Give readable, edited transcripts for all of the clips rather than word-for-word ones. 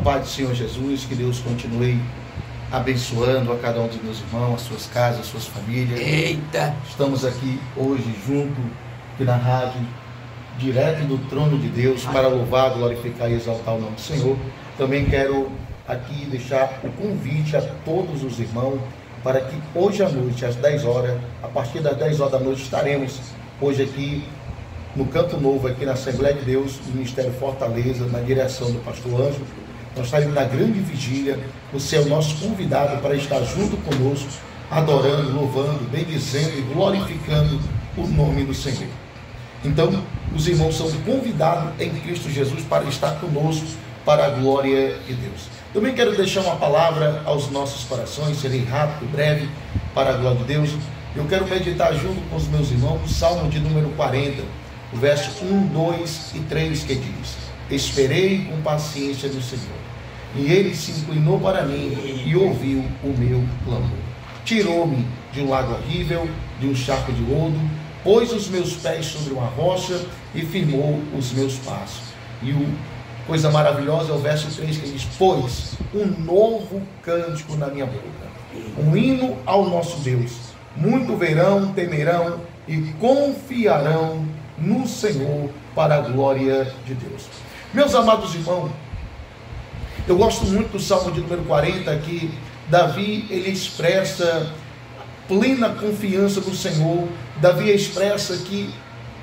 paz do Senhor Jesus, que Deus continue abençoando a cada um dos meus irmãos, as suas casas, as suas famílias. Eita! Estamos aqui hoje junto aqui na rádio, direto do trono de Deus, para louvar, glorificar e exaltar o nome do Senhor. Também quero aqui deixar o convite a todos os irmãos para que hoje à noite, às 10 horas, a partir das 10 horas da noite, estaremos hoje aqui no Campo Novo, aqui na Assembleia de Deus, do Ministério Fortaleza, na direção do pastor Ângelo. Nós estaremos na grande vigília. Você é o nosso convidado para estar junto conosco, adorando, louvando, bendizendo e glorificando o nome do Senhor. Então, os irmãos são convidados em Cristo Jesus para estar conosco, para a glória de Deus. Também quero deixar uma palavra aos nossos corações, serei rápido, breve, para a glória de Deus. Eu quero meditar junto com os meus irmãos o Salmo de número 40, o verso 1, 2 e 3, que diz: esperei com paciência no Senhor, e Ele se inclinou para mim e ouviu o meu clamor. Tirou-me de um lago horrível, de um charco de lodo, pôs os meus pés sobre uma rocha e firmou os meus passos. E coisa maravilhosa é o verso 3, que diz: pôs um novo cântico na minha boca, um hino ao nosso Deus. Muito verão, temerão e confiarão no Senhor, para a glória de Deus. Meus amados irmãos, eu gosto muito do Salmo de número 40, que Davi, ele expressa plena confiança no Senhor. Davi expressa que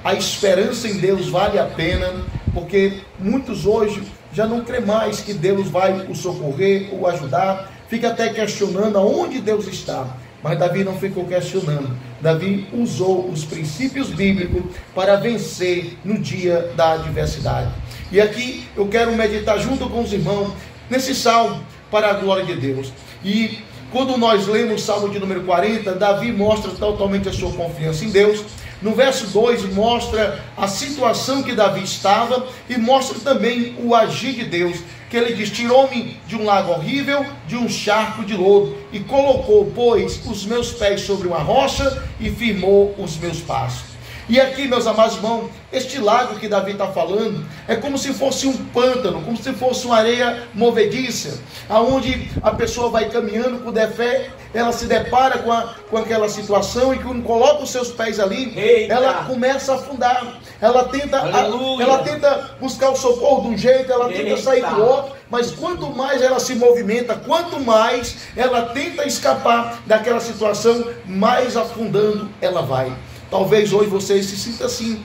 a esperança em Deus vale a pena, porque muitos hoje já não crê mais que Deus vai o socorrer ou ajudar, fica até questionando aonde Deus está. Mas Davi não ficou questionando. Davi usou os princípios bíblicos para vencer no dia da adversidade. E aqui eu quero meditar junto com os irmãos nesse salmo para a glória de Deus. E quando nós lemos o salmo de número 40, Davi mostra totalmente a sua confiança em Deus. No verso 2 mostra a situação que Davi estava e mostra também o agir de Deus, que ele diz: tirou-me de um lago horrível, de um charco de lodo, e colocou, pois, os meus pés sobre uma rocha e firmou os meus passos. E aqui, meus amados irmãos, este lago que Davi está falando é como se fosse um pântano, como se fosse uma areia movediça, aonde a pessoa vai caminhando com fé, ela se depara com aquela situação, e quando coloca os seus pés ali, ela começa a afundar, ela tenta buscar o socorro de um jeito, ela tenta sair do outro, mas quanto mais ela se movimenta, quanto mais ela tenta escapar daquela situação, mais afundando ela vai. Talvez hoje você se sinta assim,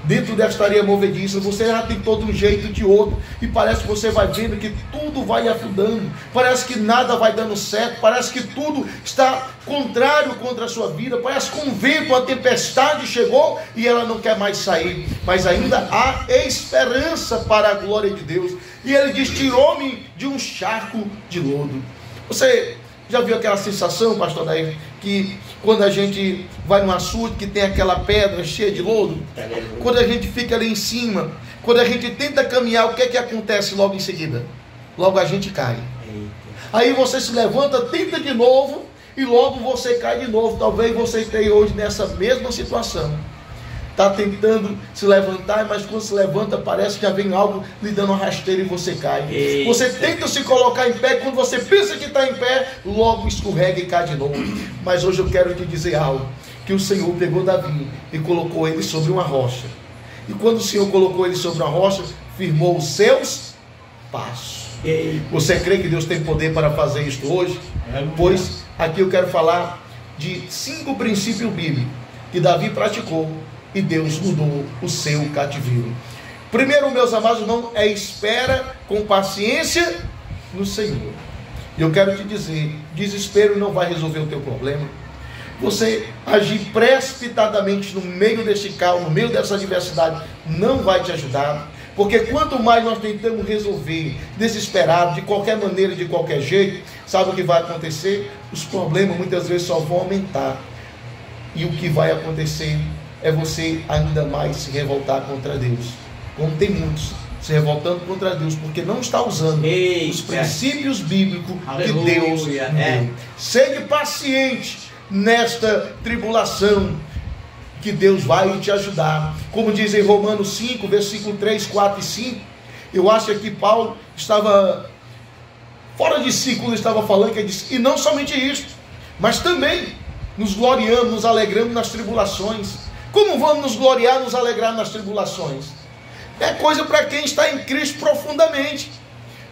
dentro desta areia movediça. Você já tem todo um jeito de outro, e parece que você vai vendo que tudo vai afundando, parece que nada vai dando certo, parece que tudo está contrário contra a sua vida, parece que um vento, a tempestade chegou e ela não quer mais sair, mas ainda há esperança para a glória de Deus. E ele diz: tirou-me de um charco de lodo. Você já viu aquela sensação, pastor Daí, que quando a gente vai num açude que tem aquela pedra cheia de lodo, quando a gente fica ali em cima, quando a gente tenta caminhar, o que é que acontece logo em seguida? Logo a gente cai. Aí você se levanta, tenta de novo, e logo você cai de novo. Talvez você esteja hoje nessa mesma situação. Está tentando se levantar, mas quando se levanta parece que já vem algo lhe dando uma rasteira e você cai. Eita. Você tenta se colocar em pé, quando você pensa que está em pé, logo escorrega e cai de novo. Mas hoje eu quero te dizer algo, que o Senhor pegou Davi e colocou ele sobre uma rocha. E quando o Senhor colocou ele sobre uma rocha, firmou os seus passos. Eita. Você crê que Deus tem poder para fazer isto hoje? Pois aqui eu quero falar de 5 princípios bíblicos que Davi praticou e Deus mudou o seu cativeiro. Primeiro, meus amados irmãos, é espera com paciência no Senhor. E eu quero te dizer, desespero não vai resolver o teu problema. Você agir precipitadamente no meio desse caos, no meio dessa adversidade, não vai te ajudar. Porque quanto mais nós tentamos resolver desesperado, de qualquer maneira, de qualquer jeito, sabe o que vai acontecer? Os problemas muitas vezes só vão aumentar. E o que vai acontecer é você ainda mais se revoltar contra Deus, como tem muitos se revoltando contra Deus, porque não está usando os princípios bíblicos que Deus deu. Seja paciente nesta tribulação, que Deus vai te ajudar. Como diz em Romanos 5, versículo 3, 4 e 5, eu acho que Paulo estava fora de si, quando ele estava falando, que ele disse, e não somente isso, mas também nos gloriamos, nos alegramos nas tribulações. Como vamos nos gloriar, nos alegrar nas tribulações? É coisa para quem está em Cristo profundamente.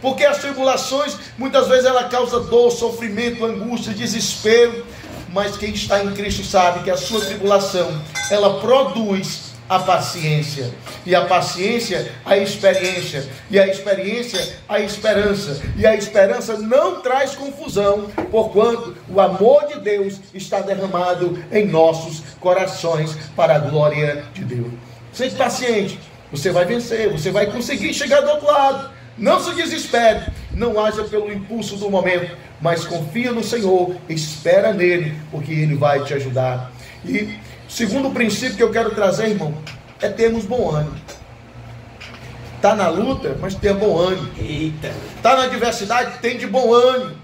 Porque as tribulações, muitas vezes ela causa dor, sofrimento, angústia, desespero. Mas quem está em Cristo sabe que a sua tribulação, ela produz a paciência. E a paciência, a experiência. E a experiência, a esperança. E a esperança não traz confusão, porquanto o amor de Deus está derramado em nossos corações para a glória de Deus. Seja paciente, você vai vencer, você vai conseguir chegar do outro lado. Não se desespere, não haja pelo impulso do momento, mas confia no Senhor, espera nele, porque ele vai te ajudar. E segundo princípio que eu quero trazer, irmão, é termos bom ânimo. Está na luta, mas tenha bom ânimo. Está na adversidade, tem de bom ânimo.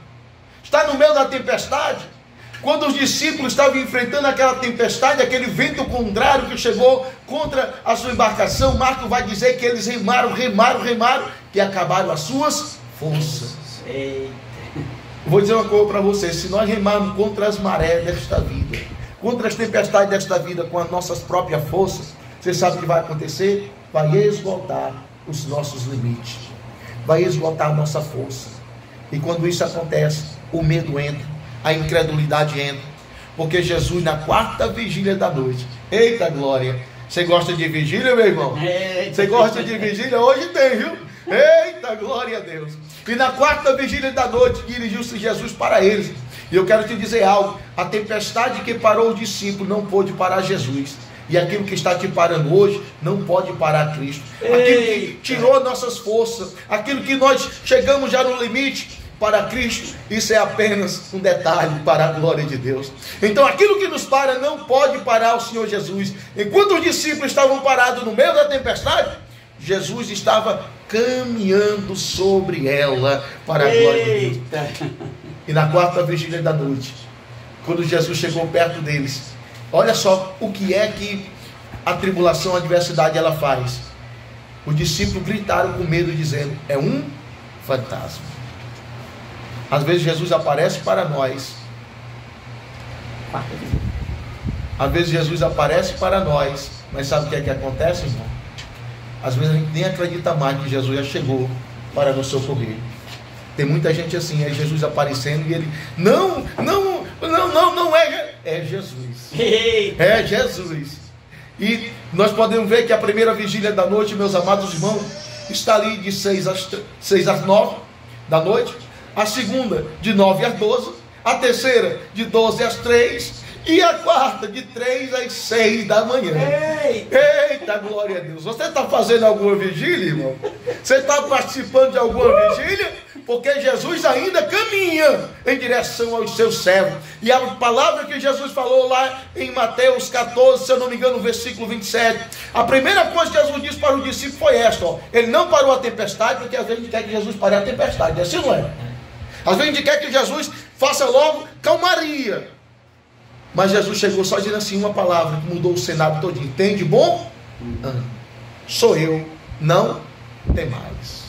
Está no meio da tempestade. Quando os discípulos estavam enfrentando aquela tempestade, aquele vento contrário que chegou contra a sua embarcação, Marcos vai dizer que eles remaram, que acabaram as suas forças. Vou dizer uma coisa para vocês: se nós remarmos contra as marés desta vida, contra as tempestades desta vida com as nossas próprias forças, você sabe o que vai acontecer? Vai esgotar os nossos limites, vai esgotar a nossa força. E quando isso acontece, o medo entra, a incredulidade entra, porque Jesus, na quarta vigília da noite, eita glória, você gosta de vigília, meu irmão? Você gosta de vigília? Hoje tem, viu? Eita glória a Deus. E na quarta vigília da noite, dirigiu-se Jesus para eles. E eu quero te dizer algo: a tempestade que parou os discípulos não pôde parar Jesus. E aquilo que está te parando hoje não pode parar Cristo. Aquilo que tirou nossas forças, aquilo que nós chegamos já no limite, para Cristo, isso é apenas um detalhe para a glória de Deus. Então aquilo que nos para não pode parar o Senhor Jesus. Enquanto os discípulos estavam parados no meio da tempestade, Jesus estava caminhando sobre ela para a glória de Deus. E na quarta vigília da noite, quando Jesus chegou perto deles, olha só o que é que a tribulação, a adversidade ela faz. Os discípulos gritaram com medo, dizendo: é um fantasma. Às vezes Jesus aparece para nós. Às vezes Jesus aparece para nós. Mas sabe o que é que acontece, irmão? Às vezes a gente nem acredita mais que Jesus já chegou para nos socorrer. Tem muita gente assim, é Jesus aparecendo e ele... Não é Jesus. É Jesus. E nós podemos ver que a primeira vigília da noite, meus amados irmãos, está ali de 6 às 9 da noite. A segunda de 9 às 12, a terceira de 12 às 3 e a quarta de 3 às 6 da manhã. Eita glória a Deus! Você está fazendo alguma vigília, irmão? Você está participando de alguma vigília? Porque Jesus ainda caminha em direção aos seus servos. E a palavra que Jesus falou lá em Mateus 14, se eu não me engano, no versículo 27, a primeira coisa que Jesus disse para o discípulo foi esta: ó, ele não parou a tempestade, porque às vezes a gente quer que Jesus pare a tempestade, assim não é? Às vezes a gente quer que Jesus faça logo calmaria. Mas Jesus chegou só dizendo assim uma palavra que mudou o cenário todo. Entende? Bom? Sou eu, não tem mais.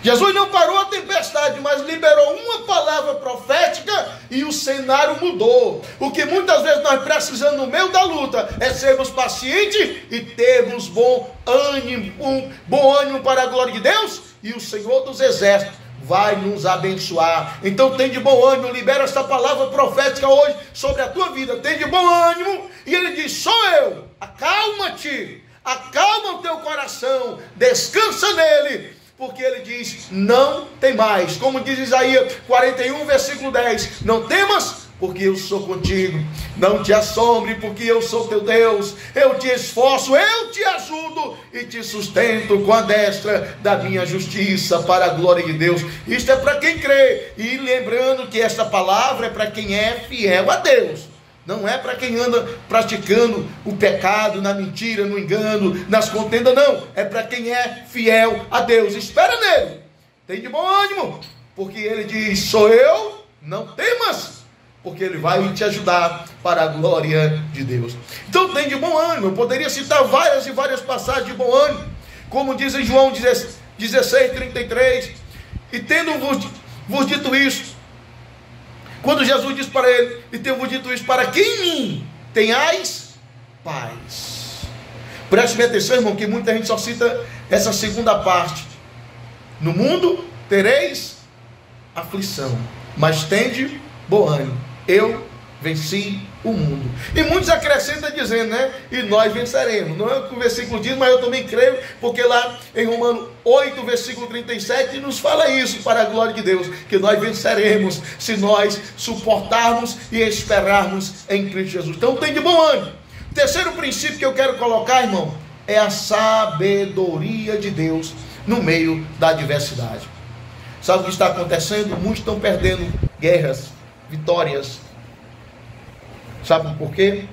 Jesus não parou a tempestade, mas liberou uma palavra profética e o cenário mudou. O que muitas vezes nós precisamos no meio da luta é sermos pacientes e termos bom ânimo para a glória de Deus, e o Senhor dos Exércitos vai nos abençoar. Então tem de bom ânimo, libera essa palavra profética hoje sobre a tua vida. Tem de bom ânimo, e ele diz: sou eu, acalma-te, acalma o teu coração, descansa nele, porque ele diz: não tem mais. Como diz Isaías 41 versículo 10, não temas, porque eu sou contigo. Não te assombre, porque eu sou teu Deus. Eu te esforço, eu te ajudo e te sustento com a destra da minha justiça, para a glória de Deus. Isto é para quem crê. E lembrando que esta palavra é para quem é fiel a Deus. Não é para quem anda praticando o pecado, na mentira, no engano, nas contendas, não. É para quem é fiel a Deus. Espera nele. Tem de bom ânimo, porque ele diz: sou eu, não temas, porque ele vai te ajudar para a glória de Deus. Então tem de bom ânimo. Eu poderia citar várias e várias passagens de bom ânimo, como diz em João 16:33, e tendo-vos vos dito isso. Quando Jesus disse para ele, e tenho-vos dito isso, para que em mim tenhais paz. Preste bem atenção, irmão, que muita gente só cita essa segunda parte. No mundo tereis aflição, mas tende bom ânimo. Eu venci o mundo. E muitos acrescentam dizendo, né? E nós venceremos. Não é o que o versículo diz, mas eu também creio, porque lá em Romanos 8, versículo 37, nos fala isso, para a glória de Deus, que nós venceremos se nós suportarmos e esperarmos em Cristo Jesus. Então tem de bom ânimo. Terceiro princípio que eu quero colocar, irmão, é a sabedoria de Deus no meio da adversidade. Sabe o que está acontecendo? Muitos estão perdendo guerras, vitórias. Sabe por quê?